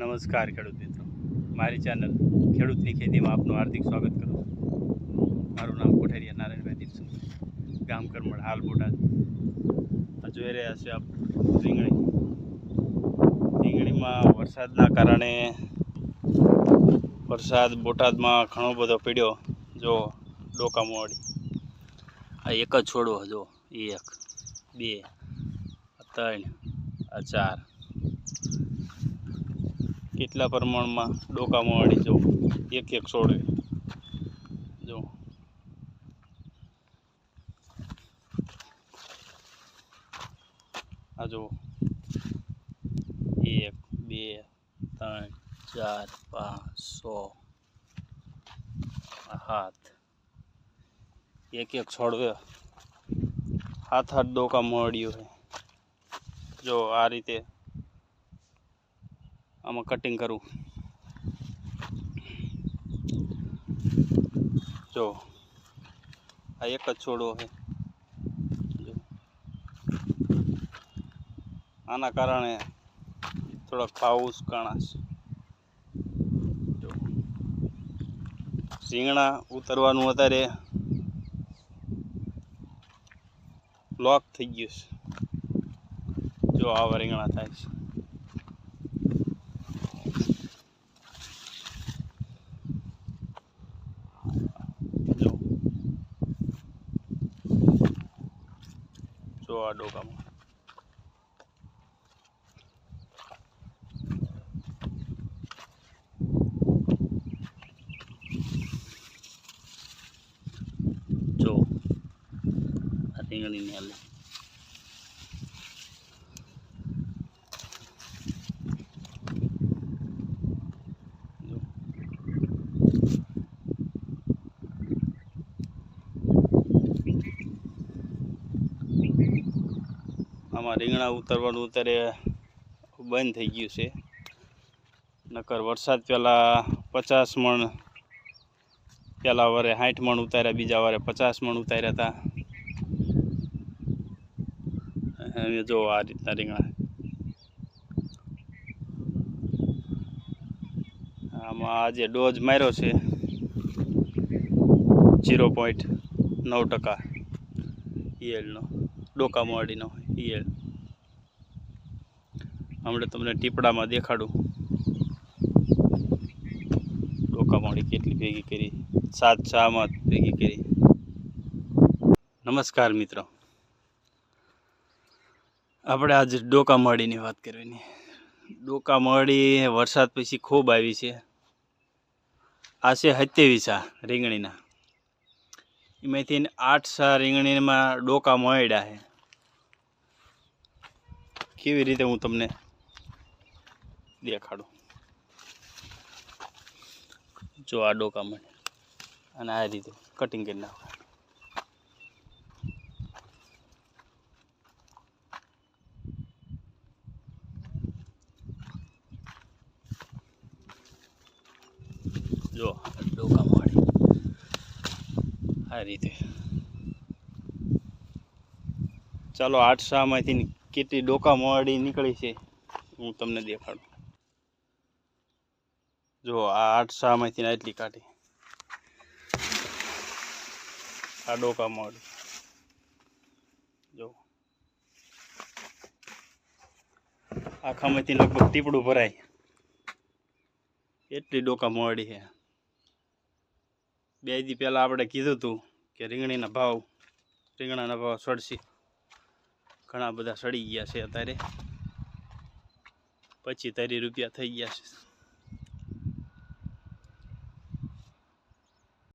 નમસ્કાર ખેડૂત મિત્રો, મારી ચેનલ ખેડૂતની ખેતીમાં આપનું હાર્દિક સ્વાગત કરું છું. મારું નામ કોઠારિયા નારાયણભાઈ દીપસુ, ગામ કરમળ, હાલ બોટાદ. જોઈ રહ્યા છે આપ રીંગણીમાં વરસાદના કારણે વરસાદ બોટાદમાં ઘણો બધો પડ્યો. જો ડોકા મોડી આ એક જ છોડવો, જો 1 2 3 4 કેટલા પ્રમાણમાં ડોકા મોડી. જો એક છોડવે, જો આ જો 1 2 3 4 5 6 7 એક છોડવે 7 ડોકા મોડ્યું છે. જો આ રીતે આમાં કટિંગ કરું. જો આ એક જ છોડવો છે. જો આના કારણે થોડોક ભાવ ઉચકાણાશ. જો રીંગણા ઉતરવાનું અત્યારે લોક થઈ ગયું છે. જો આવા રીંગણા થાય છે. જો આ ડોકામાં જો આ રીંગણીની હાલે. આમાં રીંગણા ઉતરવાનું અત્યારે બંધ થઈ ગયું છે. નકર વરસાદ પહેલાં 50 મણ, પહેલાં વારે 60 મણ ઉતાર્યા, બીજા વારે 50 મણ ઉતાર્યા હતા. જો આ રીતના રીંગણા. આમાં આજે ડોઝ માર્યો છે 0.9% ઈયળનો, ડોકા મોડીનો ઈયળ. હમણાં તમને ટીપડામાં દેખાડું ડોકા મોડી કેટલી ભેગી કરી. 7 છામાં ભેગી કરી. નમસ્કાર મિત્રો, આપણે આજે ડોકા મોડીની વાત કરવાની. ડોકા મોડી વરસાદ પછી ખૂબ આવી છે. આ છે 27 રીંગણીના, એમાંથી 8 રીંગણીમાં ડોકા મોડ્યા છે. કેવી રીતે હું તમને દેખાડું. જો આ ડોકા મળે અને આ રીતે કટિંગ કરી નાખો. જો ડોકા મળે આ રીતે. ચાલો 8 માંથી કેટલી ડોકા મોડી નીકળી છે હું તમને દેખાડું. જો આ 8 માંથી આટલી કાઢી. આ ડોકા મોડી જો આખામાંથી લગભગ ટીપડું ભરાય એટલી ડોકા મોડી છે. 2 દી પહેલાં આપણે કીધું હતું કે રીંગણાના ભાવ સડશે. ઘણા બધા સડી ગયા છે અત્યારે. 25-30 રૂપિયા થઈ ગયા છે.